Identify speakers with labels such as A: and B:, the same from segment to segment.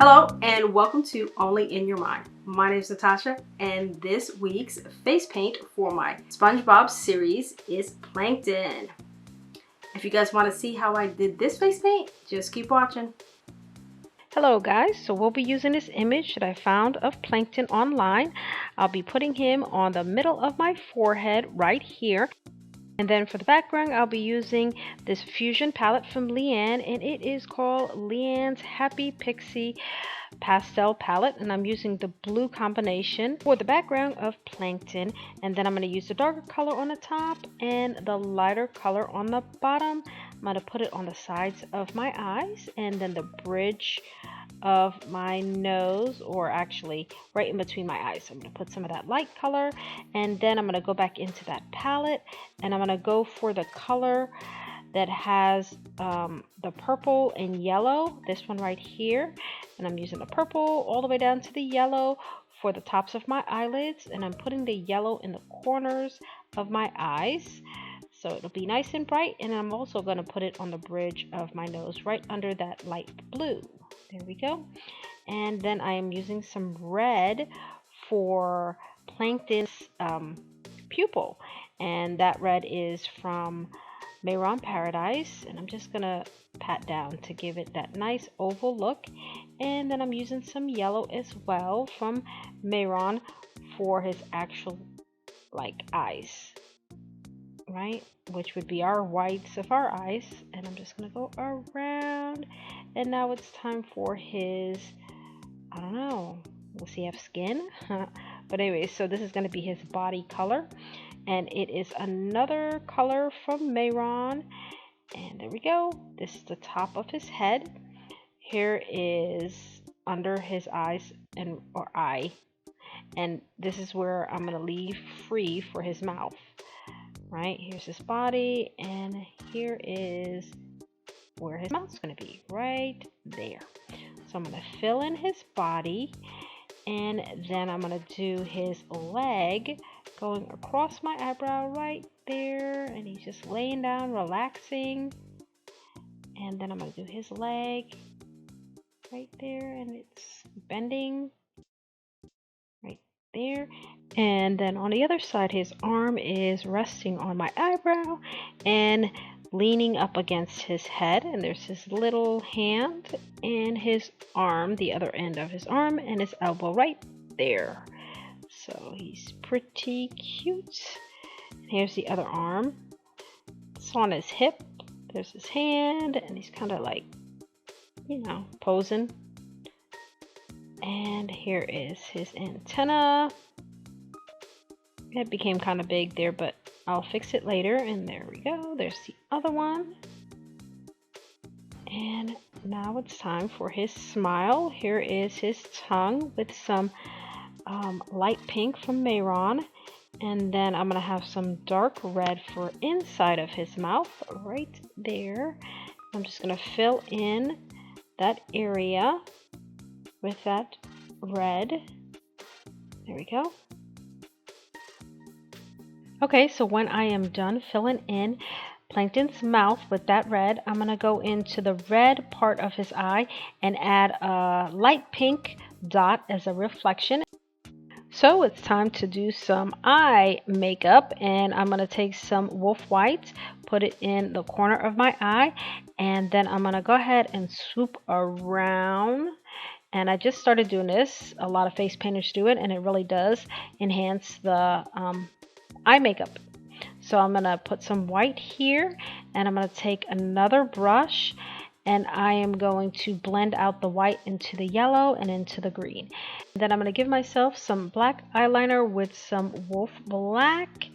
A: Hello and welcome to Only in Your Mind. My name is Natasha and this week's face paint for my SpongeBob series is Plankton. If you guys want to see how I did this face paint, just keep watching.
B: Hello guys, so we'll be using this image that I found of Plankton online. I'll be putting him on the middle of my forehead right here. And then for the background, I'll be using this fusion palette from Leanne, and it is called Leanne's Happy Pixie pastel palette, and I'm using the blue combination for the background of Plankton. And then I'm going to use the darker color on the top and the lighter color on the bottom. I'm going to put it on the sides of my eyes and then the bridge of my nose, or actually right in between my eyes. So I'm going to put some of that light color, and then I'm going to go back into that palette and I'm going to go for the color that has the purple and yellow, this one right here. And I'm using the purple all the way down to the yellow for the tops of my eyelids, and I'm putting the yellow in the corners of my eyes so it'll be nice and bright. And I'm also going to put it on the bridge of my nose right under that light blue. There we go. And then I am using some red for Plankton's pupil, and that red is from Mehron Paradise, and I'm just gonna pat down to give it that nice oval look. And then I'm using some yellow as well from Mehron for his actual eyes, right, which would be our whites of our eyes. And I'm just gonna go around, and now it's time for his, I don't know, does he have skin? But anyway, so this is going to be his body color, and it is another color from Mehron. And there we go. This is the top of his head. Here is under his eyes or eye, and this is where I'm going to leave free for his mouth. Right, here's his body, and here is where his mouth's going to be, right there. So I'm going to fill in his body, and then I'm going to do his leg going across my eyebrow right there, and he's just laying down, relaxing. And then I'm going to do his leg right there, and it's bending right there. And then on the other side, his arm is resting on my eyebrow and leaning up against his head, and there's his little hand and his arm, the other end of his arm, and his elbow right there. So he's pretty cute. And here's the other arm. It's on his hip. There's his hand, and he's kind of like, posing. And here is his antenna. It became kind of big there, but I'll fix it later. And there we go. There's the other one. And now it's time for his smile. Here is his tongue with some light pink from Mehron. And then I'm going to have some dark red for inside of his mouth right there. I'm just going to fill in that area with that red. There we go. Okay, so when I am done filling in Plankton's mouth with that red, I'm going to go into the red part of his eye and add a light pink dot as a reflection. So it's time to do some eye makeup, and I'm going to take some Wolfe white, put it in the corner of my eye, and then I'm going to go ahead and swoop around. And I just started doing this. A lot of face painters do it, and it really does enhance the eye makeup. So I'm going to put some white here, and I'm going to take another brush, and I am going to blend out the white into the yellow and into the green. And then I'm going to give myself some black eyeliner with some Wolfe black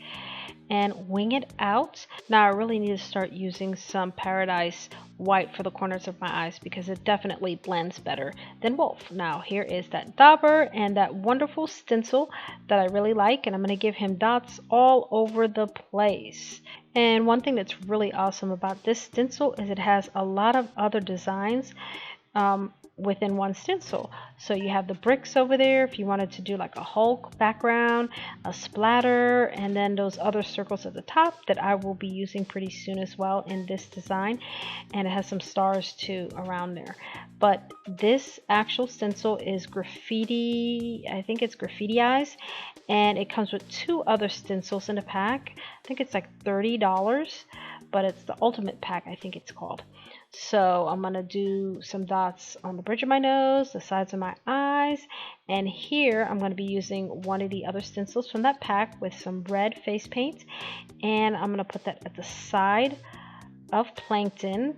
B: and wing it out. Now I really need to start using some Paradise white for the corners of my eyes because it definitely blends better than Wolfe. Now here is that dauber and that wonderful stencil that I really like, and I'm going to give him dots all over the place. And one thing that's really awesome about this stencil is it has a lot of other designs within one stencil. So you have the bricks over there if you wanted to do like a Hulk background, a splatter, and then those other circles at the top that I will be using pretty soon as well in this design. And it has some stars too around there. but this actual stencil is graffiti, I think it's GraffitiEye's, and it comes with 2 other stencils in a pack. I think it's like $30, but it's the ultimate pack, I think it's called. So I'm going to do some dots on the bridge of my nose, the sides of my eyes, and here I'm going to be using one of the other stencils from that pack with some red face paint, and I'm going to put that at the side of Plankton.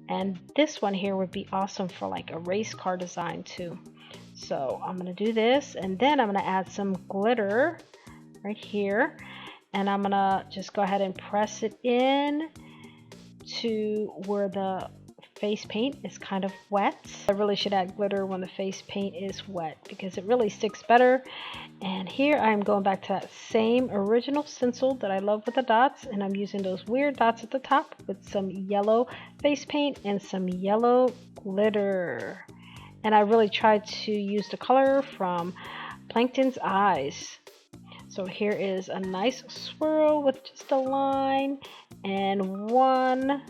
B: And this one here would be awesome for like a race car design too. So I'm going to do this, and then I'm going to add some glitter right here, and I'm going to just go ahead and press it in to where the face paint is kind of wet. I really should add glitter when the face paint is wet because it really sticks better. And here I'm going back to that same original stencil that I love with the dots, and I'm using those weird dots at the top with some yellow face paint and some yellow glitter. And I really tried to use the color from Plankton's eyes. So here is a nice swirl with just a line and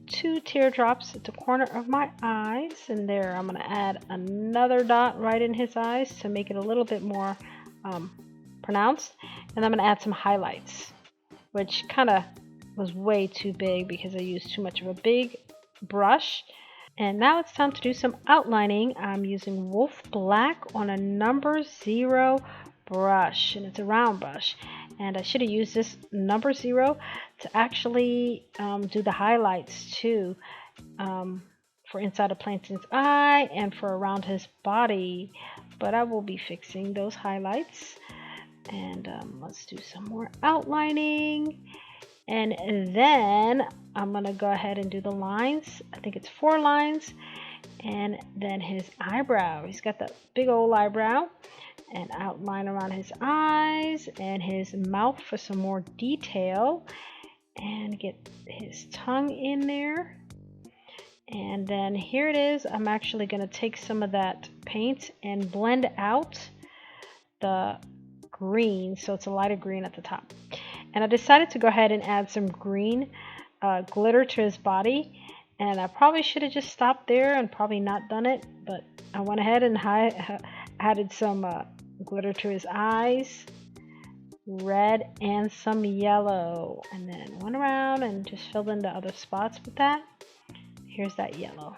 B: 2 teardrops at the corner of my eyes. And there, I'm going to add another dot right in his eyes to make it a little bit more pronounced. And I'm going to add some highlights, which kind of was way too big because I used too much of a big brush. And now it's time to do some outlining. I'm using Wolfe Black on a number 0 brush, and it's a round brush, and I should have used this number 0 to actually do the highlights too, for inside of Plankton's eye and for around his body, but I will be fixing those highlights. And let's do some more outlining, and then I'm gonna go ahead and do the lines. I think it's 4 lines, and then his eyebrow. He's got that big old eyebrow, and outline around his eyes and his mouth for some more detail, and get his tongue in there. And then here it is. I'm actually going to take some of that paint and blend out the green, so it's a lighter green at the top. And I decided to go ahead and add some green glitter to his body, and I probably should have just stopped there and probably not done it, but I went ahead and added some glitter to his eyes, red and some yellow, and then went around and just filled in the other spots with that. Here's that yellow.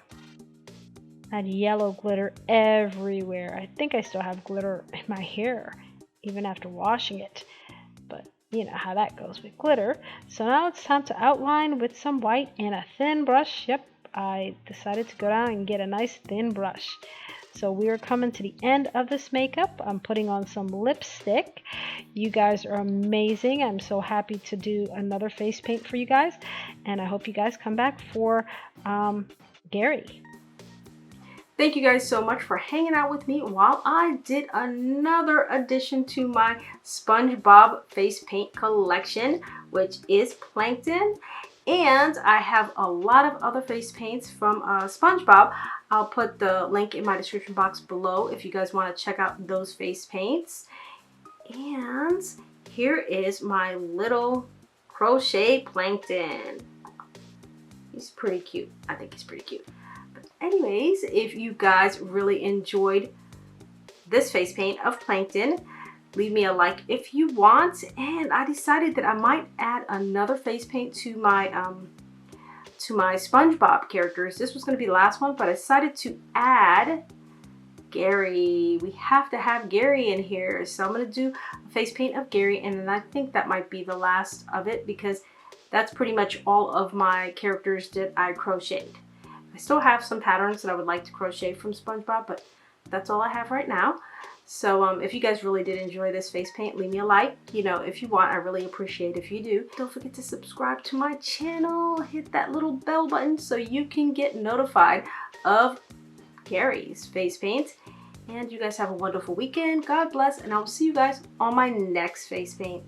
B: I had yellow glitter everywhere. I think I still have glitter in my hair even after washing it, but you know how that goes with glitter. So now it's time to outline with some white and a thin brush. Yep, I decided to go down and get a nice thin brush. So we are coming to the end of this makeup. I'm putting on some lipstick. You guys are amazing. I'm so happy to do another face paint for you guys, and I hope you guys come back for Gary.
A: Thank you guys so much for hanging out with me while I did another addition to my SpongeBob face paint collection, which is Plankton. And I have a lot of other face paints from SpongeBob. I'll put the link in my description box below if you guys want to check out those face paints. And here is my little crochet Plankton. He's pretty cute. I think he's pretty cute. But anyways, if you guys really enjoyed this face paint of Plankton, leave me a like if you want. And I decided that I might add another face paint to my SpongeBob characters. This was going to be the last one, but I decided to add Gary. We have to have Gary in here, so I'm going to do a face paint of Gary, and then I think that might be the last of it because that's pretty much all of my characters that I crocheted. I still have some patterns that I would like to crochet from SpongeBob, but that's all I have right now. So if you guys really did enjoy this face paint, leave me a like. You know, if you want, I really appreciate if you do. Don't forget to subscribe to my channel. Hit that little bell button so you can get notified of Gary's face paint. And you guys have a wonderful weekend. God bless, and I'll see you guys on my next face paint.